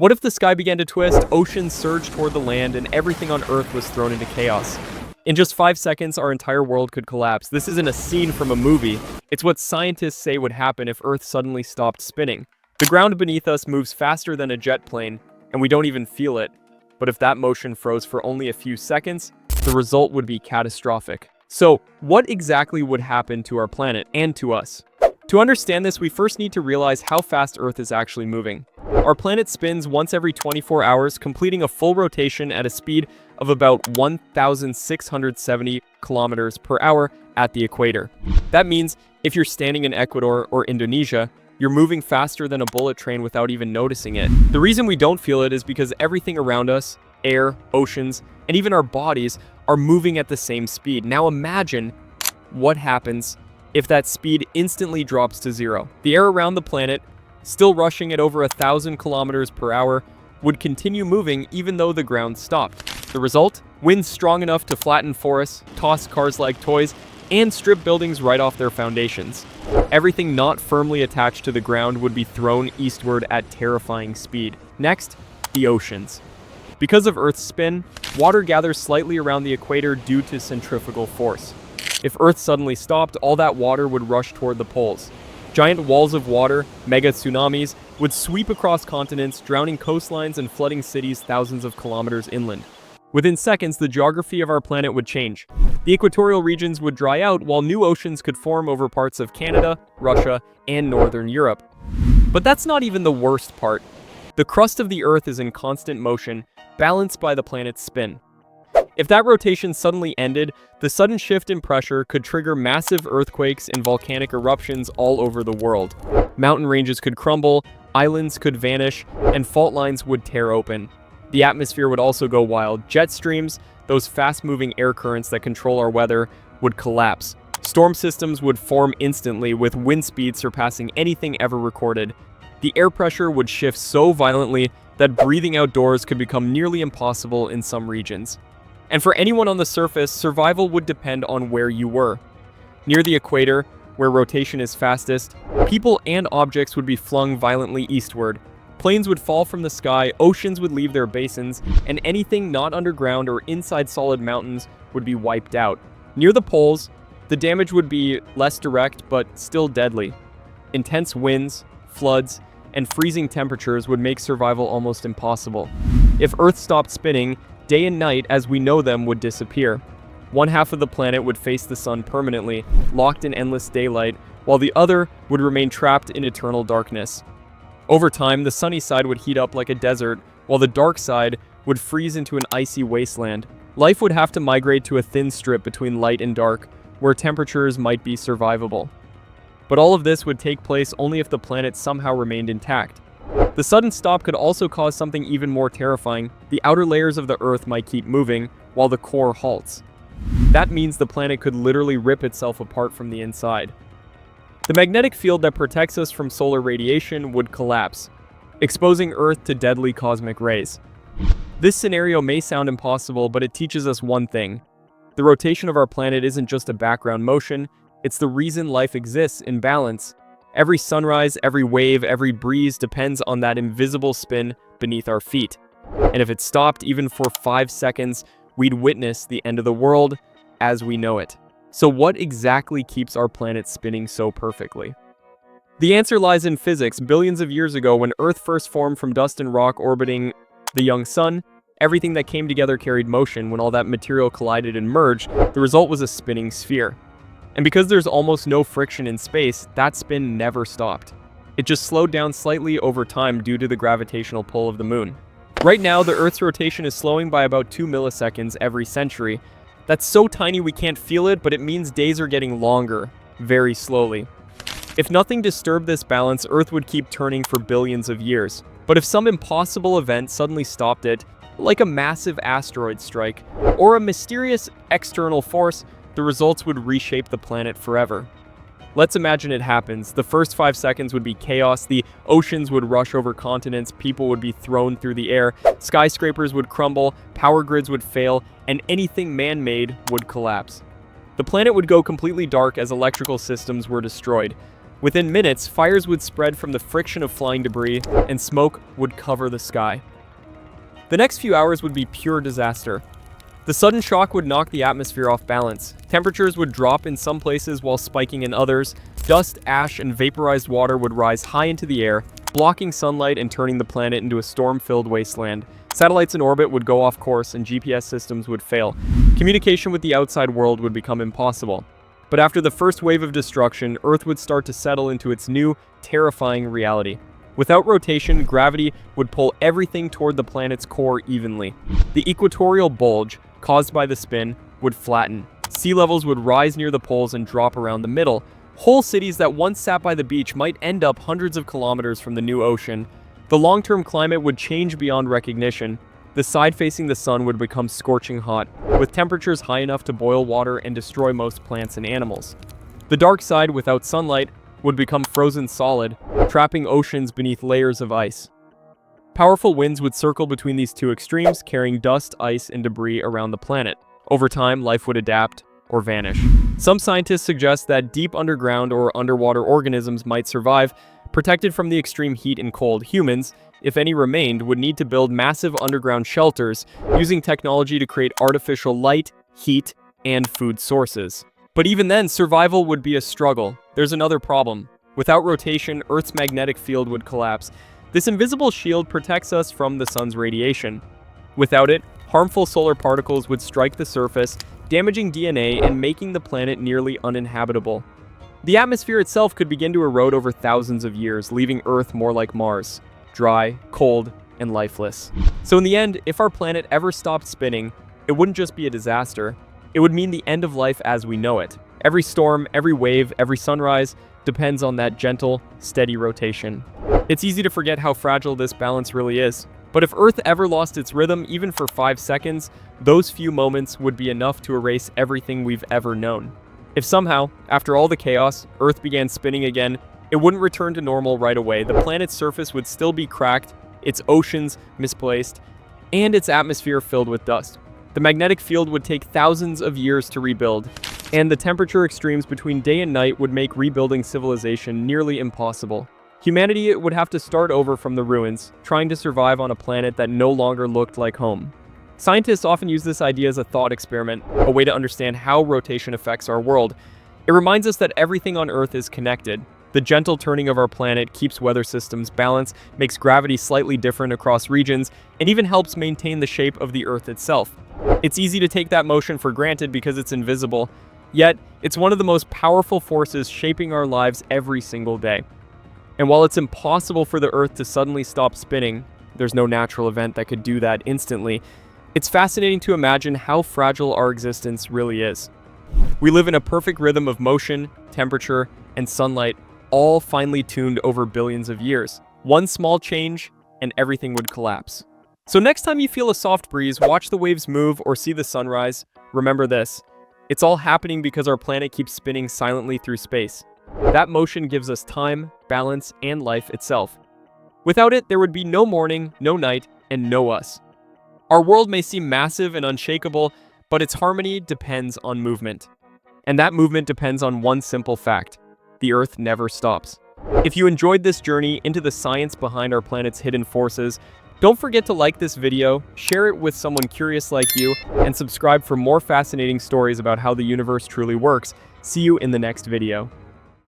What if the sky began to twist, oceans surged toward the land, and everything on Earth was thrown into chaos? In just 5 seconds, our entire world could collapse. This isn't a scene from a movie. It's what scientists say would happen if Earth suddenly stopped spinning. The ground beneath us moves faster than a jet plane, and we don't even feel it. But if that motion froze for only a few seconds, the result would be catastrophic. So, what exactly would happen to our planet and to us? To understand this, we first need to realize how fast Earth is actually moving. Our planet spins once every 24 hours, completing a full rotation at a speed of about 1,670 kilometers per hour at the equator. That means if you're standing in Ecuador or Indonesia, you're moving faster than a bullet train without even noticing it. The reason we don't feel it is because everything around us, air, oceans, and even our bodies are moving at the same speed. Now imagine what happens if that speed instantly drops to zero. The air around the planet, still rushing at over 1,000 kilometers per hour, would continue moving even though the ground stopped. The result? Winds strong enough to flatten forests, toss cars like toys, and strip buildings right off their foundations. Everything not firmly attached to the ground would be thrown eastward at terrifying speed. Next, the oceans. Because of Earth's spin, water gathers slightly around the equator due to centrifugal force. If Earth suddenly stopped, all that water would rush toward the poles. Giant walls of water, mega tsunamis, would sweep across continents, drowning coastlines and flooding cities thousands of kilometers inland. Within seconds, the geography of our planet would change. The equatorial regions would dry out, while new oceans could form over parts of Canada, Russia, and northern Europe. But that's not even the worst part. The crust of the Earth is in constant motion, balanced by the planet's spin. If that rotation suddenly ended, the sudden shift in pressure could trigger massive earthquakes and volcanic eruptions all over the world. Mountain ranges could crumble, islands could vanish, and fault lines would tear open. The atmosphere would also go wild. Jet streams, those fast-moving air currents that control our weather, would collapse. Storm systems would form instantly, with wind speeds surpassing anything ever recorded. The air pressure would shift so violently that breathing outdoors could become nearly impossible in some regions. And for anyone on the surface, survival would depend on where you were. Near the equator, where rotation is fastest, people and objects would be flung violently eastward. Planes would fall from the sky, oceans would leave their basins, and anything not underground or inside solid mountains would be wiped out. Near the poles, the damage would be less direct but still deadly. Intense winds, floods, and freezing temperatures would make survival almost impossible. If Earth stopped spinning, day and night as we know them would disappear. One half of the planet would face the sun permanently, locked in endless daylight, while the other would remain trapped in eternal darkness. Over time, the sunny side would heat up like a desert, while the dark side would freeze into an icy wasteland. Life would have to migrate to a thin strip between light and dark, where temperatures might be survivable. But all of this would take place only if the planet somehow remained intact. The sudden stop could also cause something even more terrifying. The outer layers of the Earth might keep moving, while the core halts. That means the planet could literally rip itself apart from the inside. The magnetic field that protects us from solar radiation would collapse, exposing Earth to deadly cosmic rays. This scenario may sound impossible, but it teaches us one thing. The rotation of our planet isn't just a background motion, it's the reason life exists in balance. Every sunrise, every wave, every breeze depends on that invisible spin beneath our feet. And if it stopped even for 5 seconds, we'd witness the end of the world as we know it. So what exactly keeps our planet spinning so perfectly? The answer lies in physics. Billions of years ago, when Earth first formed from dust and rock orbiting the young sun, everything that came together carried motion. When all that material collided and merged, the result was a spinning sphere. And because there's almost no friction in space, that spin never stopped. It just slowed down slightly over time due to the gravitational pull of the moon. Right now, the Earth's rotation is slowing by about 2 milliseconds every century. That's so tiny we can't feel it, but it means days are getting longer, very slowly. If nothing disturbed this balance, Earth would keep turning for billions of years. But if some impossible event suddenly stopped it, like a massive asteroid strike, or a mysterious external force, the results would reshape the planet forever. Let's imagine it happens. The first 5 seconds would be chaos, the oceans would rush over continents, people would be thrown through the air, skyscrapers would crumble, power grids would fail, and anything man-made would collapse. The planet would go completely dark as electrical systems were destroyed. Within minutes, fires would spread from the friction of flying debris, and smoke would cover the sky. The next few hours would be pure disaster. The sudden shock would knock the atmosphere off balance. Temperatures would drop in some places while spiking in others. Dust, ash, and vaporized water would rise high into the air, blocking sunlight and turning the planet into a storm-filled wasteland. Satellites in orbit would go off course and GPS systems would fail. Communication with the outside world would become impossible. But after the first wave of destruction, Earth would start to settle into its new, terrifying reality. Without rotation, gravity would pull everything toward the planet's core evenly. The equatorial bulge, caused by the spin, would flatten. Sea levels would rise near the poles and drop around the middle. Whole cities that once sat by the beach might end up hundreds of kilometers from the new ocean. The long-term climate would change beyond recognition. The side facing the sun would become scorching hot, with temperatures high enough to boil water and destroy most plants and animals. The dark side, without sunlight, would become frozen solid, trapping oceans beneath layers of ice. Powerful winds would circle between these two extremes, carrying dust, ice, and debris around the planet. Over time, life would adapt or vanish. Some scientists suggest that deep underground or underwater organisms might survive, protected from the extreme heat and cold. Humans, if any remained, would need to build massive underground shelters, using technology to create artificial light, heat, and food sources. But even then, survival would be a struggle. There's another problem. Without rotation, Earth's magnetic field would collapse. This invisible shield protects us from the sun's radiation. Without it, harmful solar particles would strike the surface, damaging DNA and making the planet nearly uninhabitable. The atmosphere itself could begin to erode over thousands of years, leaving Earth more like Mars, dry, cold, and lifeless. So in the end, if our planet ever stopped spinning, it wouldn't just be a disaster, it would mean the end of life as we know it. Every storm, every wave, every sunrise depends on that gentle, steady rotation. It's easy to forget how fragile this balance really is. But if Earth ever lost its rhythm, even for 5 seconds, those few moments would be enough to erase everything we've ever known. If somehow, after all the chaos, Earth began spinning again, it wouldn't return to normal right away. The planet's surface would still be cracked, its oceans misplaced, and its atmosphere filled with dust. The magnetic field would take thousands of years to rebuild, and the temperature extremes between day and night would make rebuilding civilization nearly impossible. Humanity would have to start over from the ruins, trying to survive on a planet that no longer looked like home. Scientists often use this idea as a thought experiment, a way to understand how rotation affects our world. It reminds us that everything on Earth is connected. The gentle turning of our planet keeps weather systems balanced, makes gravity slightly different across regions, and even helps maintain the shape of the Earth itself. It's easy to take that motion for granted because it's invisible, yet it's one of the most powerful forces shaping our lives every single day. And while it's impossible for the Earth to suddenly stop spinning, there's no natural event that could do that instantly, it's fascinating to imagine how fragile our existence really is. We live in a perfect rhythm of motion, temperature, and sunlight, all finely tuned over billions of years. One small change, and everything would collapse. So next time you feel a soft breeze, watch the waves move, or see the sunrise, remember this. It's all happening because our planet keeps spinning silently through space. That motion gives us time, balance, and life itself. Without it, there would be no morning, no night, and no us. Our world may seem massive and unshakable, but its harmony depends on movement. And that movement depends on one simple fact: the Earth never stops. If you enjoyed this journey into the science behind our planet's hidden forces, don't forget to like this video, share it with someone curious like you, and subscribe for more fascinating stories about how the universe truly works. See you in the next video.